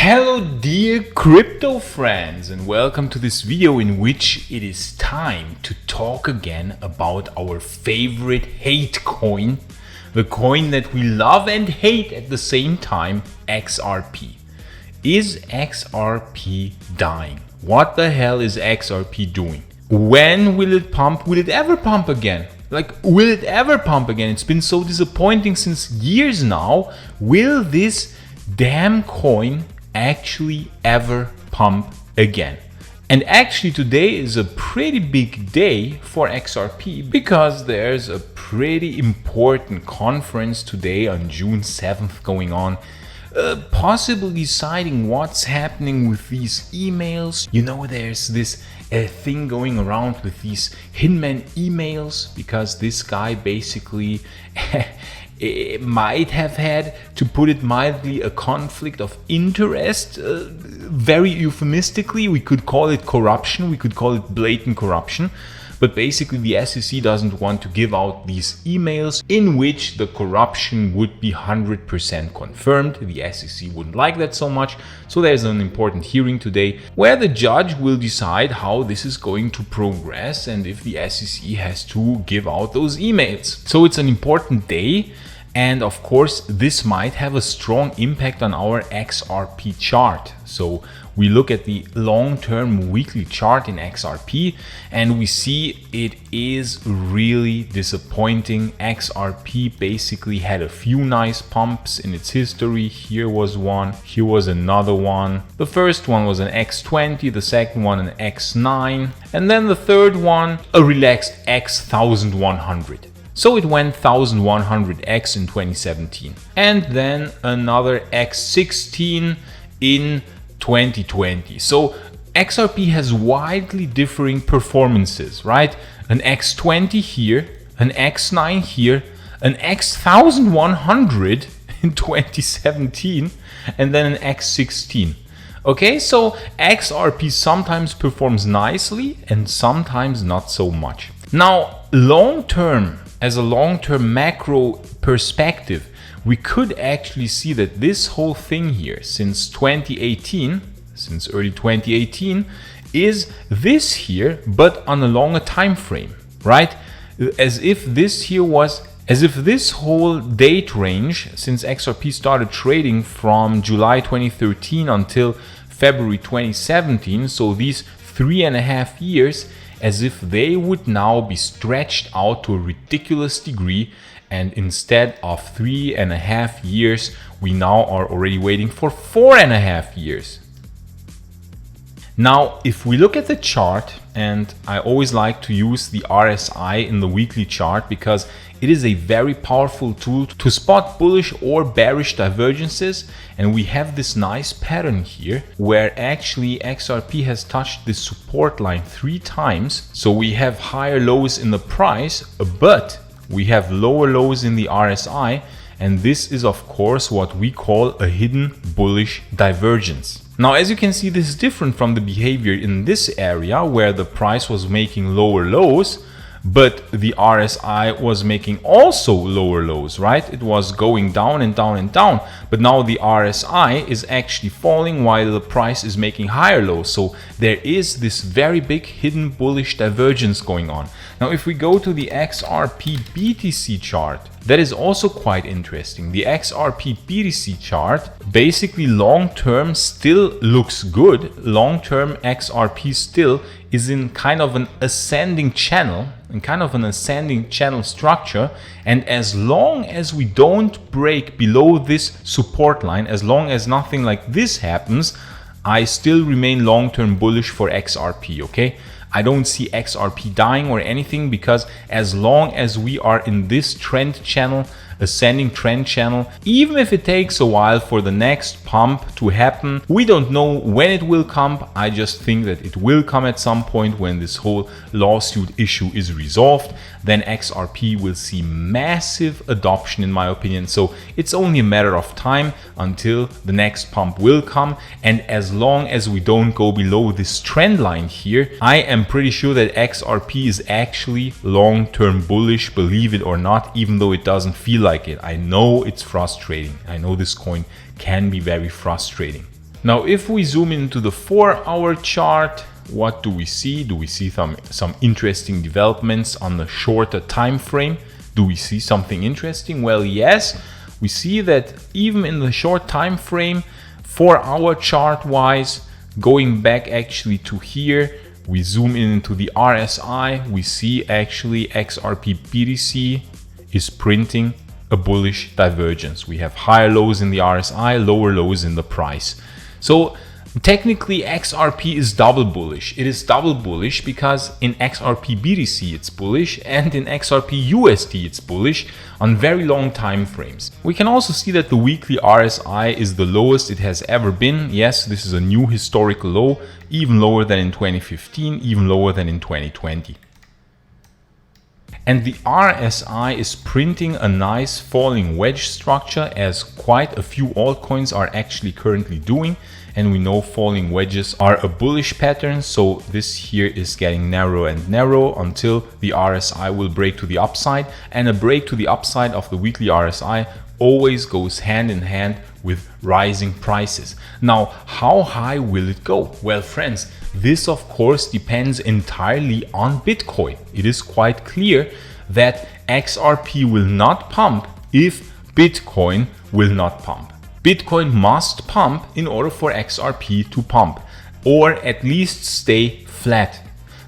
Hello dear crypto friends, and welcome to this video in which it is time to talk again about our favorite hate coin, the coin that we love and hate at the same time, XRP. Is XRP dying? What the hell is XRP doing? When will it pump? Will it ever pump again? Will it ever pump again? It's been so disappointing since years now. Will this damn coin actually ever pump again? And actually today is a pretty big day for XRP because there's a pretty important conference today on June 7th going on, possibly deciding what's happening with these emails. You know, there's this thing going around with these Hinman emails because this guy basically it might have had, to put it mildly, a conflict of interest. Very euphemistically, we could call it corruption, we could call it blatant corruption. But basically the SEC doesn't want to give out these emails in which the corruption would be 100% confirmed. The SEC wouldn't like that so much. So there's an important hearing today where the judge will decide how this is going to progress and if the SEC has to give out those emails. So it's an important day. And of course, this might have a strong impact on our XRP chart. So we look at the long-term weekly chart in XRP and we see it is really disappointing. XRP basically had a few nice pumps in its history. Here was one, here was another one. The first one was an X20, the second one an X9, and then the third one a relaxed X1100. So it went 1100x in 2017 and then another X16 in 2020. So XRP has widely differing performances, right? An X20 here, an X9 here, an X1100 in 2017, and then an X16. Okay, so XRP sometimes performs nicely and sometimes not so much. Now, as a long-term macro perspective, we could actually see that this whole thing here since early 2018, is this here, but on a longer time frame, right? As if this whole date range since XRP started trading from July 2013 until February 2017, so these 3.5 years, as if they would now be stretched out to a ridiculous degree, and instead of 3.5 years, we now are already waiting for 4.5 years. Now, if we look at the chart, and I always like to use the RSI in the weekly chart because it is a very powerful tool to spot bullish or bearish divergences, and we have this nice pattern here where actually XRP has touched this support line 3 times. So we have higher lows in the price, but we have lower lows in the RSI, and this is of course what we call a hidden bullish divergence. Now, as you can see, this is different from the behavior in this area where the price was making lower lows, but the RSI was making also lower lows, right? It was going down and down and down, but now the RSI is actually falling while the price is making higher lows. So there is this very big hidden bullish divergence going on. Now, if we go to the XRPBTC chart, that is also quite interesting. The XRPBTC chart, basically long-term still looks good. Long-term XRP still is in kind of an ascending channel, structure. And as long as we don't break below this support line, as long as nothing like this happens, I still remain long-term bullish for XRP, okay? I don't see XRP dying or anything because as long as we are in this trend channel, ascending trend channel, even if it takes a while for the next pump to happen, we don't know when it will come. I just think that it will come at some point when this whole lawsuit issue is resolved. Then XRP will see massive adoption, in my opinion. So it's only a matter of time until the next pump will come. And as long as we don't go below this trend line here, I am pretty sure that XRP is actually long-term bullish, believe it or not, even though it doesn't feel like it. I know it's frustrating. I know this coin can be very frustrating. Now, if we zoom into the 4-hour chart, what do we see? Do we see some interesting developments on the shorter time frame? Do we see something interesting? Well, yes, we see that even in the short time frame, 4-hour chart wise, going back actually to here, we zoom in into the RSI, we see actually XRPBTC is printing a bullish divergence. We have higher lows in the RSI, lower lows in the price. So technically XRP is double bullish. It is double bullish because in XRPBTC it's bullish and in XRPUSD it's bullish on very long time frames. We can also see that the weekly RSI is the lowest it has ever been. Yes, this is a new historical low, even lower than in 2015, even lower than in 2020. And the RSI is printing a nice falling wedge structure, as quite a few altcoins are actually currently doing. And we know falling wedges are a bullish pattern, so this here is getting narrow and narrow until the RSI will break to the upside. And a break to the upside of the weekly RSI always goes hand in hand with rising prices. Now, how high will it go? Well, friends, this of course depends entirely on Bitcoin. It is quite clear that XRP will not pump if Bitcoin will not pump. Bitcoin must pump in order for XRP to pump, or at least stay flat.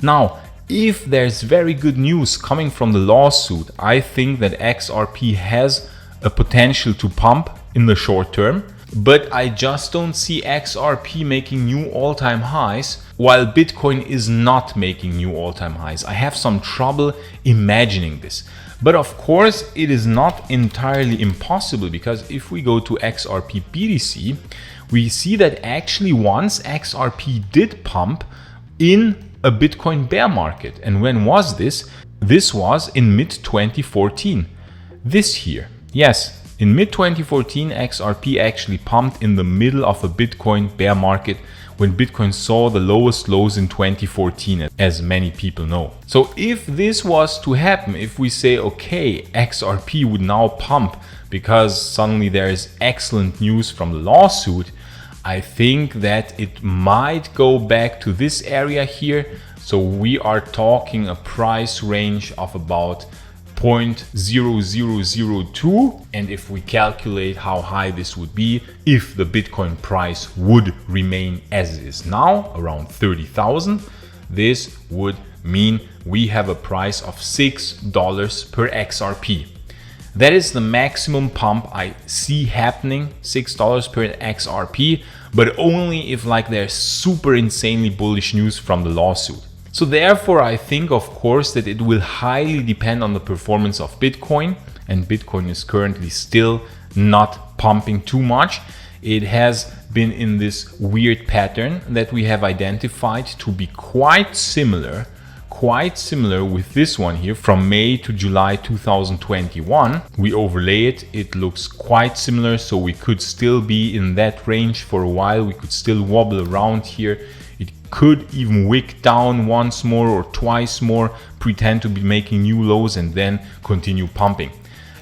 Now, if there's very good news coming from the lawsuit, I think that XRP has a potential to pump in the short term, but I just don't see XRP making new all-time highs while Bitcoin is not making new all-time highs. I have some trouble imagining this. But of course, it is not entirely impossible, because if we go to XRPBTC, we see that actually once XRP did pump in a Bitcoin bear market. And when was this? This was in mid-2014. This year. Yes, in mid-2014, XRP actually pumped in the middle of a Bitcoin bear market when Bitcoin saw the lowest lows in 2014, as many people know. So if this was to happen, if we say, okay, XRP would now pump because suddenly there is excellent news from the lawsuit, I think that it might go back to this area here. So we are talking a price range of about 0.0002, and if we calculate how high this would be if the Bitcoin price would remain as it is now, around 30,000, this would mean we have a price of $6 per XRP. That is the maximum pump I see happening, $6 per XRP, but only if there's super insanely bullish news from the lawsuit. So therefore, I think, of course, that it will highly depend on the performance of Bitcoin, and Bitcoin is currently still not pumping too much. It has been in this weird pattern that we have identified to be quite similar with this one here from May to July 2021. We overlay it, it looks quite similar, so we could still be in that range for a while. We could still wobble around here. It could even wick down once more or twice more, pretend to be making new lows, and then continue pumping.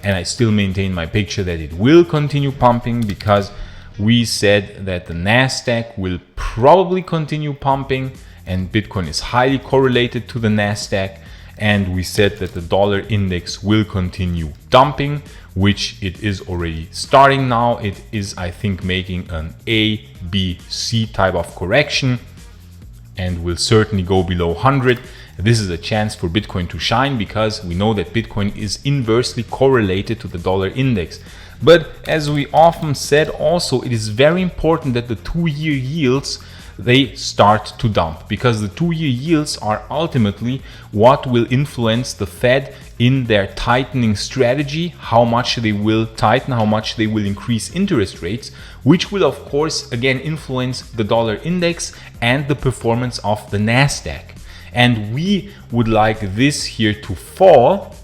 And I still maintain my picture that it will continue pumping, because we said that the Nasdaq will probably continue pumping, and Bitcoin is highly correlated to the Nasdaq. And we said that the dollar index will continue dumping, which it is already starting now. It is, I think, making an A, B, C type of correction, and will certainly go below 100. This is a chance for Bitcoin to shine, because we know that Bitcoin is inversely correlated to the dollar index. But as we often said also, it is very important that the 2-year yields, they start to dump, because the 2-year yields are ultimately what will influence the Fed in their tightening strategy, how much they will tighten, how much they will increase interest rates, which will of course again influence the dollar index and the performance of the Nasdaq. And we would like this here to fall,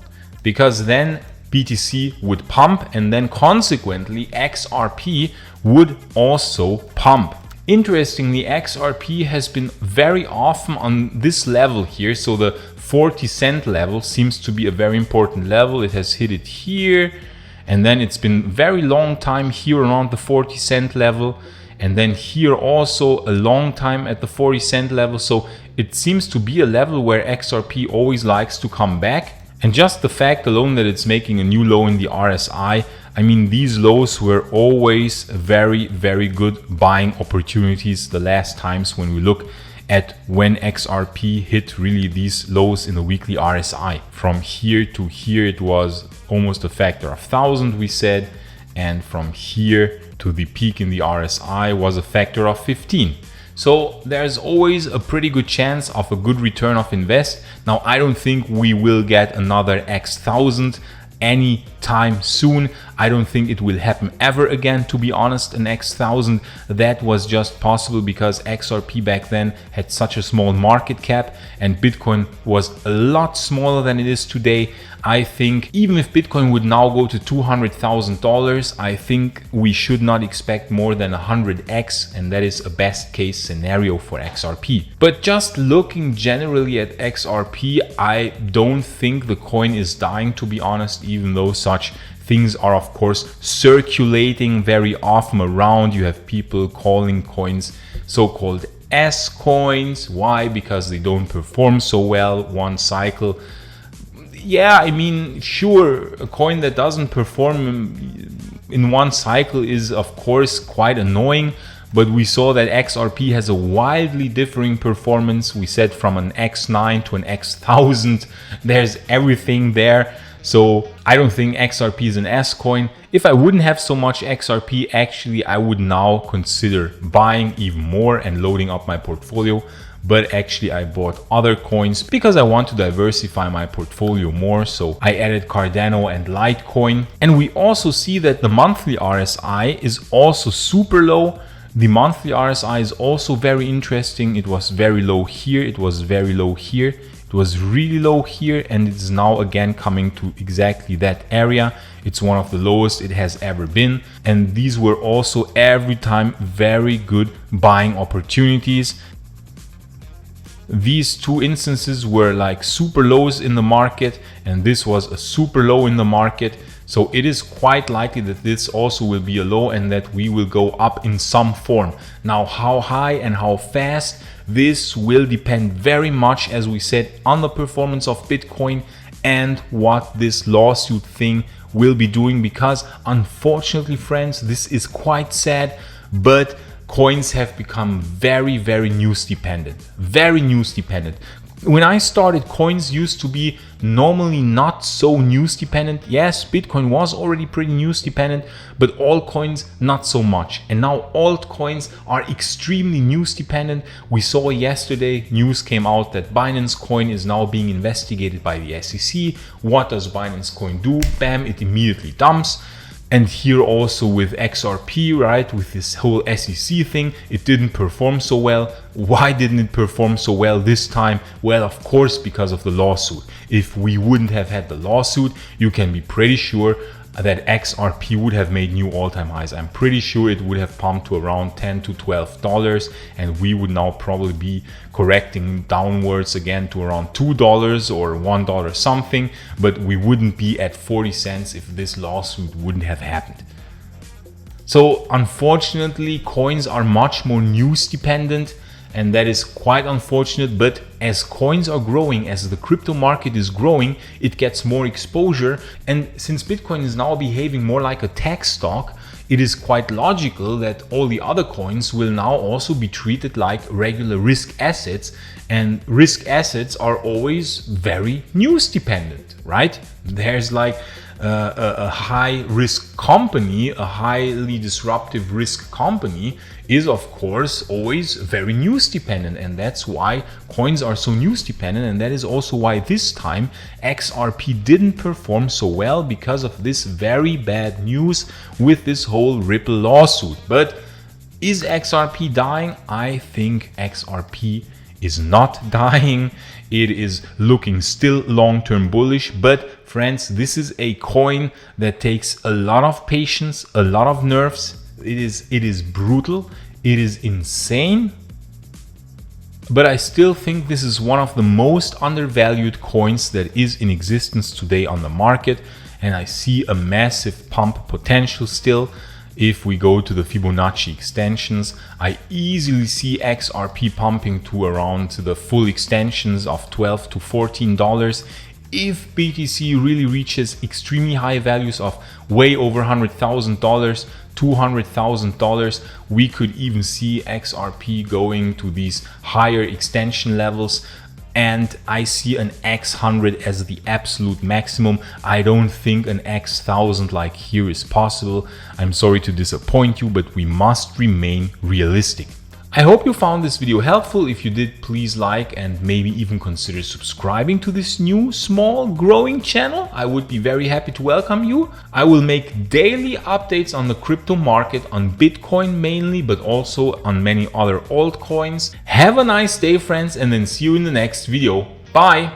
because then BTC would pump, and then consequently XRP would also pump. Interestingly, XRP has been very often on this level here, so the 40-cent level seems to be a very important level. It has hit it here, and then it's been very long time here around the 40-cent level, and then here also a long time at the 40-cent level. So it seems to be a level where XRP always likes to come back. And just the fact alone that it's making a new low in the RSI, I mean, these lows were always very, very good buying opportunities the last times when we look at when XRP hit really these lows in the weekly RSI. From here to here, it was almost a factor of 1,000, we said. And from here to the peak in the RSI was a factor of 15. So there's always a pretty good chance of a good return of invest. Now, I don't think we will get another X1000 anytime soon. I don't think it will happen ever again, to be honest. An X1000, that was just possible because XRP back then had such a small market cap and Bitcoin was a lot smaller than it is today. I think even if Bitcoin would now go to $200,000, I think we should not expect more than 100x, and that is a best case scenario for XRP. But just looking generally at XRP, I don't think the coin is dying, to be honest, even though such things are of course circulating very often around. You have people calling coins so-called S coins. Why? Because they don't perform so well one cycle. Yeah, I mean, sure, a coin that doesn't perform in one cycle is of course quite annoying, but we saw that XRP has a wildly differing performance. We said from an X9 to an X1000, there's everything there. So I don't think XRP is an S coin. If I wouldn't have so much XRP, actually I would now consider buying even more and loading up my portfolio. But actually I bought other coins because I want to diversify my portfolio more. So I added Cardano and Litecoin. And we also see that the monthly RSI is also super low. The monthly RSI is also very interesting. It was very low here. It was very low here. It was really low here, and it's now again coming to exactly that area. It's one of the lowest it has ever been. And these were also every time very good buying opportunities. These two instances were like super lows in the market, and this was a super low in the market. So it is quite likely that this also will be a low and that we will go up in some form. Now, how high and how fast, this will depend very much, as we said, on the performance of Bitcoin and what this lawsuit thing will be doing. Because unfortunately, friends, this is quite sad, but coins have become very, very news dependent. Very news dependent. When I started, coins used to be normally not so news dependent. Yes, Bitcoin was already pretty news dependent, but all coins not so much. And now altcoins are extremely news dependent. We saw yesterday news came out that Binance Coin is now being investigated by the SEC. What does Binance Coin do? Bam, it immediately dumps. And here also with XRP, right, with this whole SEC thing, it didn't perform so well. Why didn't it perform so well this time? Well, of course, because of the lawsuit. If we wouldn't have had the lawsuit, you can be pretty sure that XRP would have made new all-time highs. I'm pretty sure it would have pumped to around $10 to $12, and we would now probably be correcting downwards again to around $2 or $1 something, but we wouldn't be at 40 cents if this lawsuit wouldn't have happened. So unfortunately, coins are much more news dependent, and that is quite unfortunate. But as coins are growing, as the crypto market is growing, it gets more exposure. And since Bitcoin is now behaving more like a tech stock, it is quite logical that all the other coins will now also be treated like regular risk assets. And risk assets are always very news dependent, right? There's like a high risk company, a highly disruptive risk company is of course always very news dependent, and that's why coins are so news dependent. And that is also why this time XRP didn't perform so well, because of this very bad news with this whole Ripple lawsuit. But is XRP dying? I think XRP is not dying. It is looking still long-term bullish. But friends, this is a coin that takes a lot of patience, a lot of nerves. It is brutal. It is insane. But I still think this is one of the most undervalued coins that is in existence today on the market. And I see a massive pump potential still. If we go to the Fibonacci extensions, I easily see XRP pumping to around the full extensions of $12 to $14. If BTC really reaches extremely high values of way over $100,000, $200,000, we could even see XRP going to these higher extension levels. And I see an X100 as the absolute maximum. I don't think an X1000 like here is possible. I'm sorry to disappoint you, but we must remain realistic. I hope you found this video helpful. If you did, please like and maybe even consider subscribing to this new, small, growing channel. I would be very happy to welcome you. I will make daily updates on the crypto market, on Bitcoin mainly, but also on many other altcoins. Have a nice day, friends, and then see you in the next video. Bye!